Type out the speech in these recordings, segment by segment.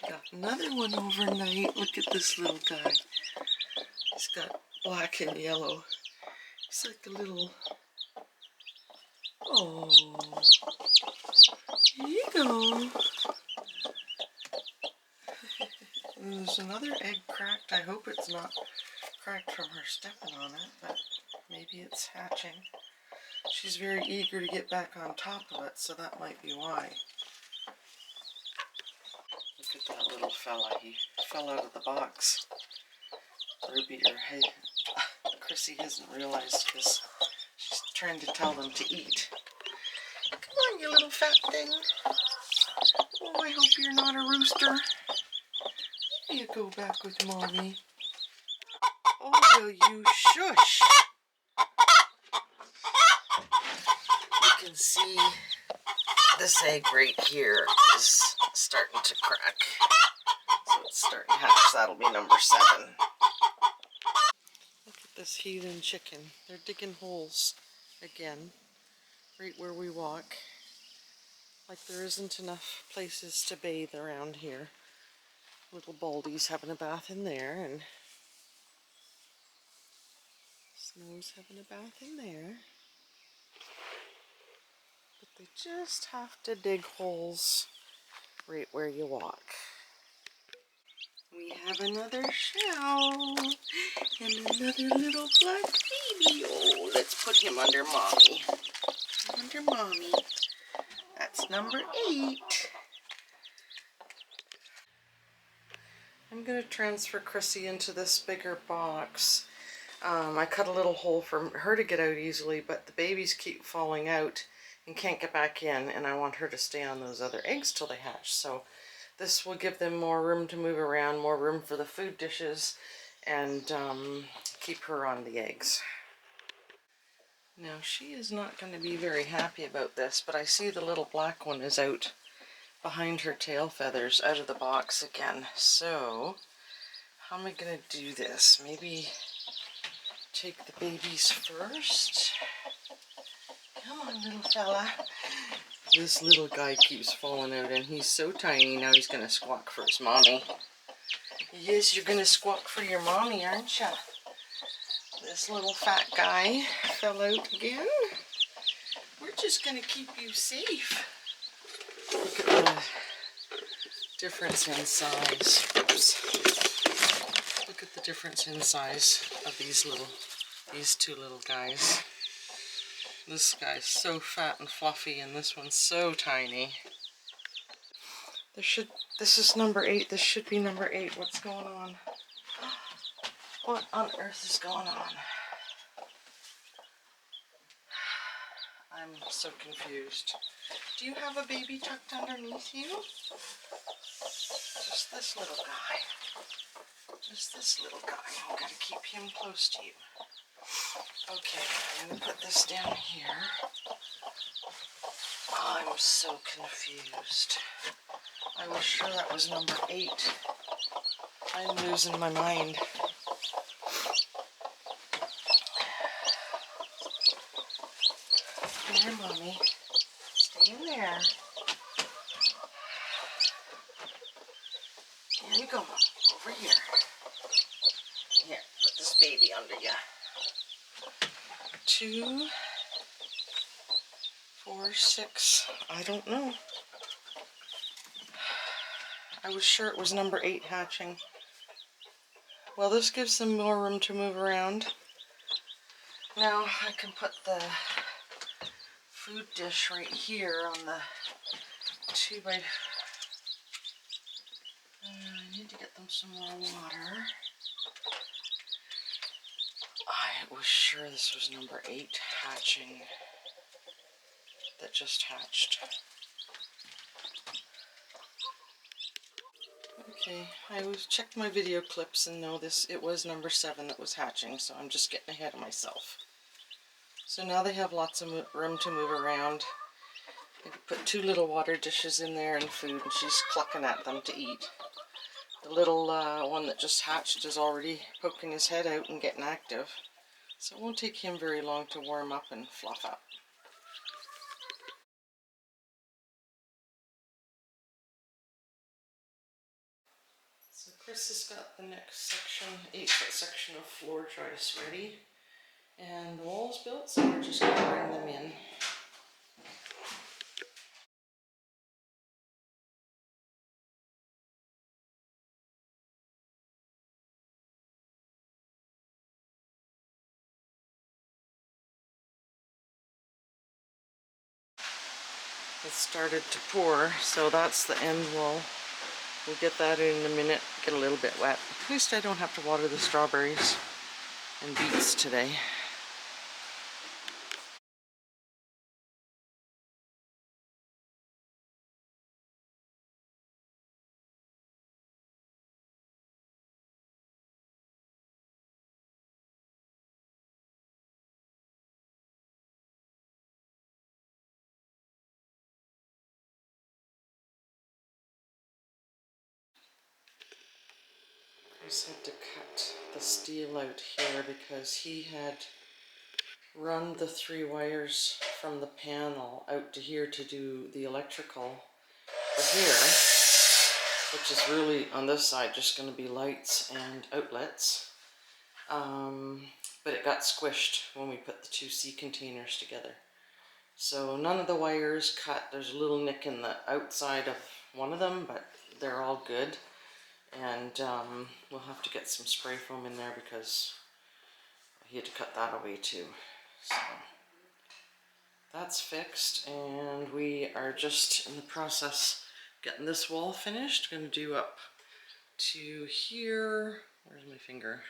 Got another one overnight. Look at this little guy. He's got black and yellow. He's like a little... Oh, here you go. And there's another egg cracked. I hope it's not cracked from her stepping on it, but maybe it's hatching. She's very eager to get back on top of it, so that might be why. Look at that little fella. He fell out of the box. Ruby, or hey, Chrissy hasn't realized because she's trying to tell them to eat. Come on, you little fat thing. Oh, I hope you're not a rooster. Here you go back with Mommy. Oh, will you shush? You can see this egg right here is starting to crack. So it's starting to hatch. That'll be number 7. Look at this heathen chicken. They're digging holes again, right where we walk. Like there isn't enough places to bathe around here. Little Baldy's having a bath in there, and Snow's having a bath in there. But they just have to dig holes right where you walk. We have another shell and another little black baby. Oh, let's put him under Mommy. Under Mommy. That's number 8. I'm going to transfer Chrissy into this bigger box. I cut a little hole for her to get out easily, but the babies keep falling out and can't get back in, and I want her to stay on those other eggs till they hatch. So this will give them more room to move around, more room for the food dishes, and keep her on the eggs. Now she is not going to be very happy about this, but I see the little black one is out behind her tail feathers out of the box again. So how am I going to do this? Maybe take the babies first. Come on, little fella. This little guy keeps falling out, and he's so tiny now he's going to squawk for his mommy. Yes, you're going to squawk for your mommy, aren't you? This little fat guy fell out again. We're just going to keep you safe. Look at the difference in size. Oops. Look at the difference in size of these two little guys. This guy's so fat and fluffy, and this one's so tiny. This is number 8. This should be number 8. What's going on? What on earth is going on? I'm so confused. Do you have a baby tucked underneath you? Just this little guy. Just this little guy. I've got to keep him close to you. Okay, I'm going to put this down here. I'm so confused. I was sure that was number 8. I'm losing my mind. There, Mommy. Stay in there. Here you go, Mommy. Over here. Here, put this baby under you. 2, 4, 6. I don't know. I was sure it was number 8 hatching. Well, this gives them more room to move around. Now I can put the food dish right here on the 2 by... I need to get them some more water. I was sure this was number 8 hatching. That just hatched. Okay, I checked my video clips and know it was number 7 that was hatching, so I'm just getting ahead of myself. So now they have lots of room to move around. I put 2 little water dishes in there and food, and she's clucking at them to eat. The little one that just hatched is already poking his head out and getting active. So it won't take him very long to warm up and fluff up. Chris has got the next section, 8-foot section of floor joists ready, and the wall's built, so we're just going to bring them in. It started to pour, so that's the end wall. We'll get that in a minute, get a little bit wet. At least I don't have to water the strawberries and beets today. I just had to cut the steel out here because he had run the 3 wires from the panel out to here to do the electrical for here, which is really on this side just going to be lights and outlets. But it got squished when we put the 2 sea containers together. So none of the wires cut. There's a little nick in the outside of one of them, but they're all good. And we'll have to get some spray foam in there because he had to cut that away too. So that's fixed, and we are just in the process getting this wall finished. Going to do up to here. Where's my finger?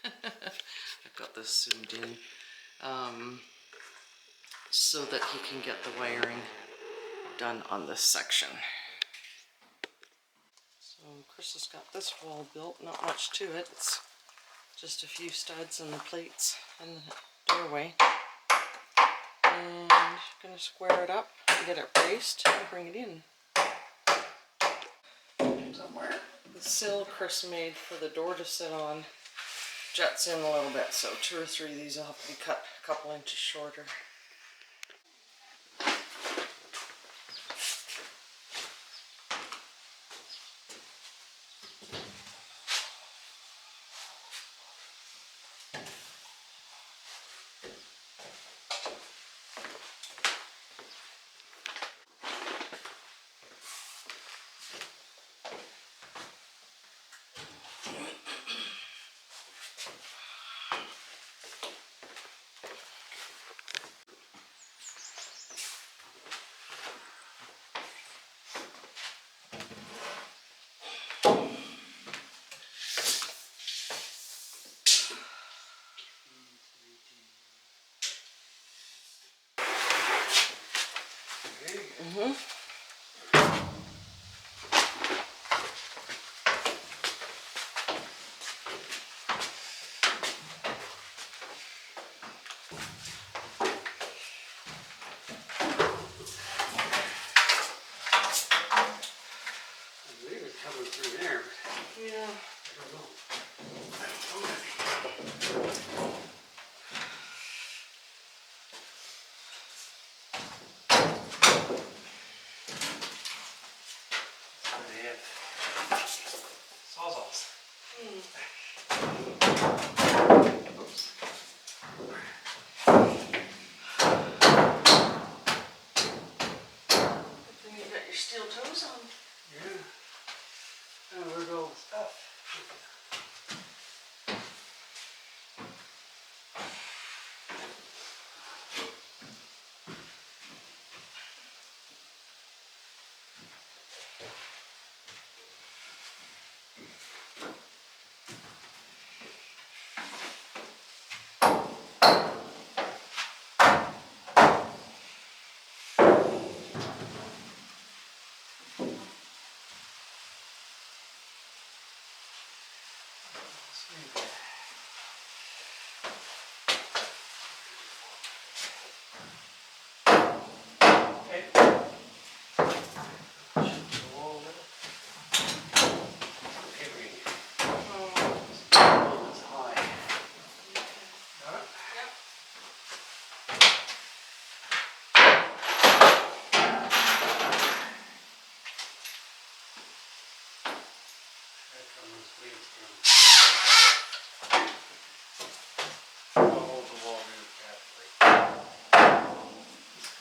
I've got this zoomed in so that he can get the wiring done on this section. So Chris has got this wall built, not much to it. It's just a few studs and the plates in the doorway. And I'm going to square it up and get it braced and bring it in. Somewhere. The sill Chris made for the door to sit on juts in a little bit, so 2 or 3 of these will have to be cut a couple inches shorter.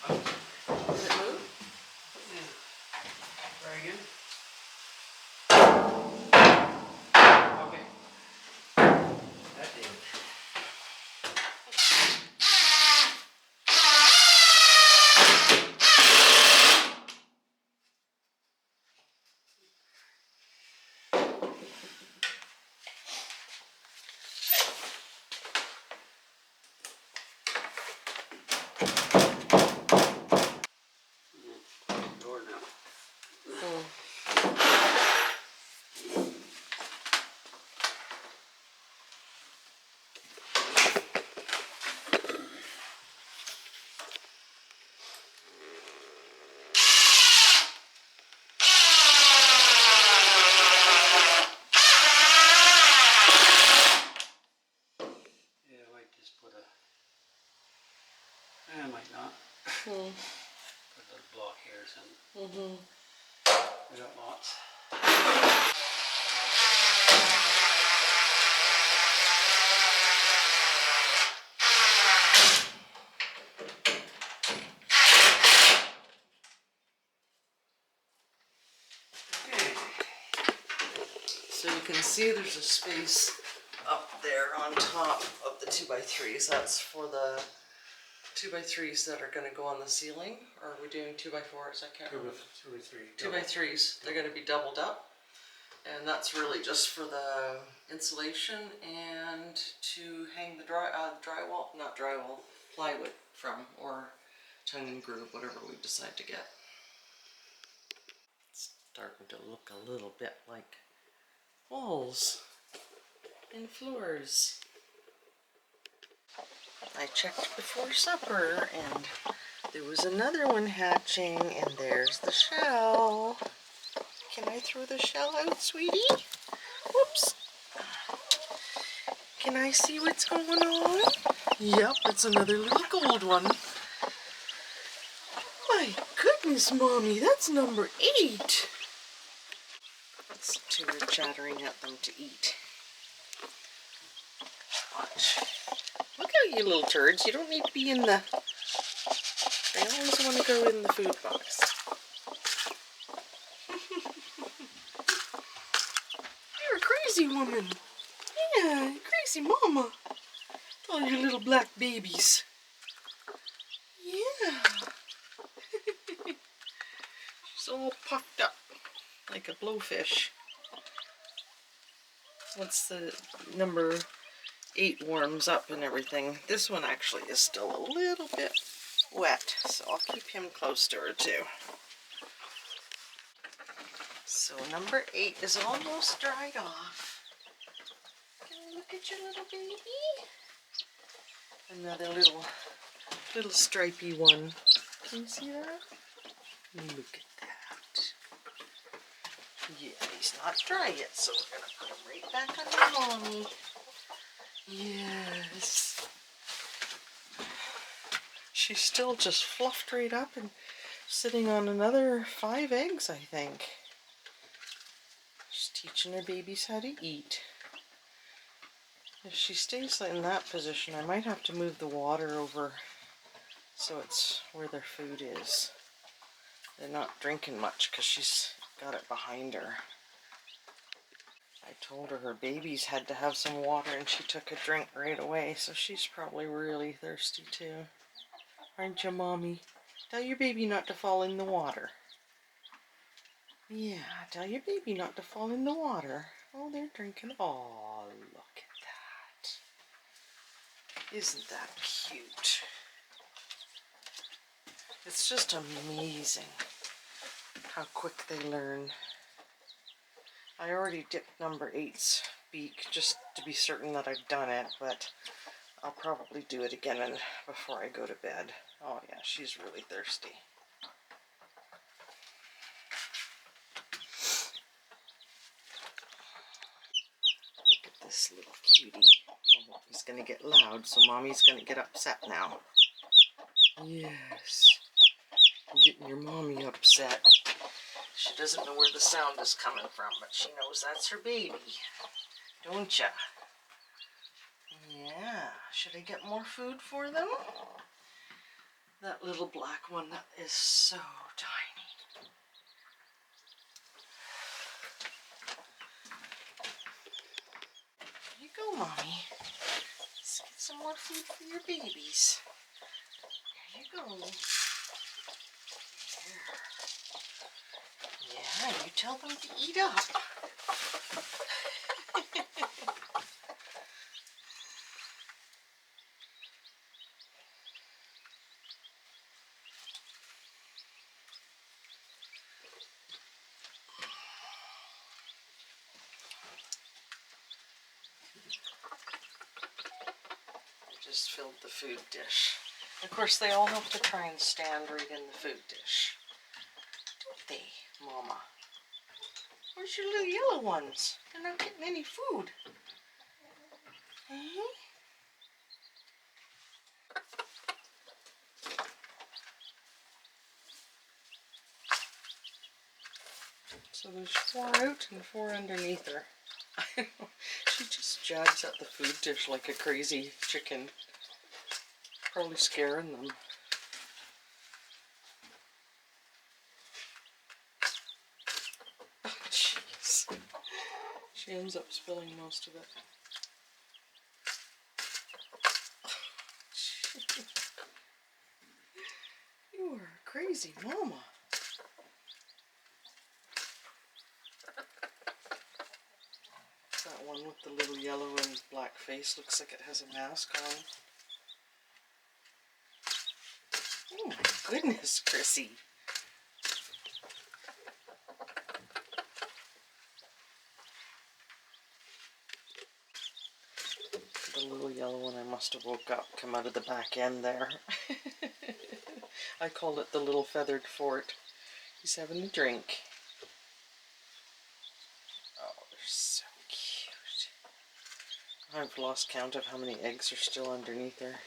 Does it move? Yeah. Try again. Okay. That did it. Door now. Hmm. Yeah, I might just put a. I might not. Hmm. Put a little block here or something. Mm-hmm. We got lots. Okay. So you can see there's a space up there on top of the 2x3s. That's for the 2x3s that are going to go on the ceiling. Or are we doing 2x4s? I can't remember. 2 by 3. 2x3s. They're going to be doubled up. And that's really just for the insulation and to hang the drywall, not drywall, plywood from, or tongue and groove, whatever we decide to get. It's starting to look a little bit like walls and floors. I checked before supper and there was another one hatching, and there's the shell. Can I throw the shell out, sweetie? Whoops. Can I see what's going on? Yep, it's another little gold one. My goodness, Mommy, that's number 8. These two are chattering at them to eat. Watch. Look out, you little turds. You don't need to be in the... They always want to go in the food box. You're a crazy woman. Yeah, crazy mama. All your little black babies. Yeah. She's all puffed up like a blowfish. Once the number 8 warms up and everything, this one actually is still a little bit wet, so I'll keep him close to her too. So number 8 is almost dried off. Can you look at your little baby? Another little stripy one. Can you see that? Look at that. Yeah, he's not dry yet, so we're gonna put him right back under Mommy. Yes. She's still just fluffed right up and sitting on another 5 eggs, I think. She's teaching her babies how to eat. If she stays in that position, I might have to move the water over so it's where their food is. They're not drinking much because she's got it behind her. I told her her babies had to have some water and she took a drink right away, so she's probably really thirsty too. Aren't you, Mommy? Tell your baby not to fall in the water. Yeah, tell your baby not to fall in the water. Oh, they're drinking. Oh, look at that. Isn't that cute? It's just amazing how quick they learn. I already dipped number 8's beak just to be certain that I've done it, but I'll probably do it again before I go to bed. Oh yeah, she's really thirsty. Look at this little cutie. Oh, he's going to get loud, so Mommy's going to get upset now. Yes. Getting your Mommy upset. She doesn't know where the sound is coming from, but she knows that's her baby. Don't ya? Yeah. Should I get more food for them? That little black one that is so tiny. Here you go, Mommy. Let's get some more food for your babies. There you go. There. Yeah, you tell them to eat up. Just filled the food dish. Of course, they all have to try and stand right in the food dish. Don't they, Mama? Where's your little yellow ones? They're not getting any food. So there's 4 out and 4 underneath her. She just jags at the food dish like a crazy chicken. Probably scaring them. Oh, jeez. She ends up spilling most of it. You are a crazy mama. That one with the little yellow and black face looks like it has a mask on. Oh my goodness, Chrissy. The little yellow one I must have woke up, come out of the back end there. I call it the little feathered fort. He's having a drink. Oh, they're so cute. I've lost count of how many eggs are still underneath her.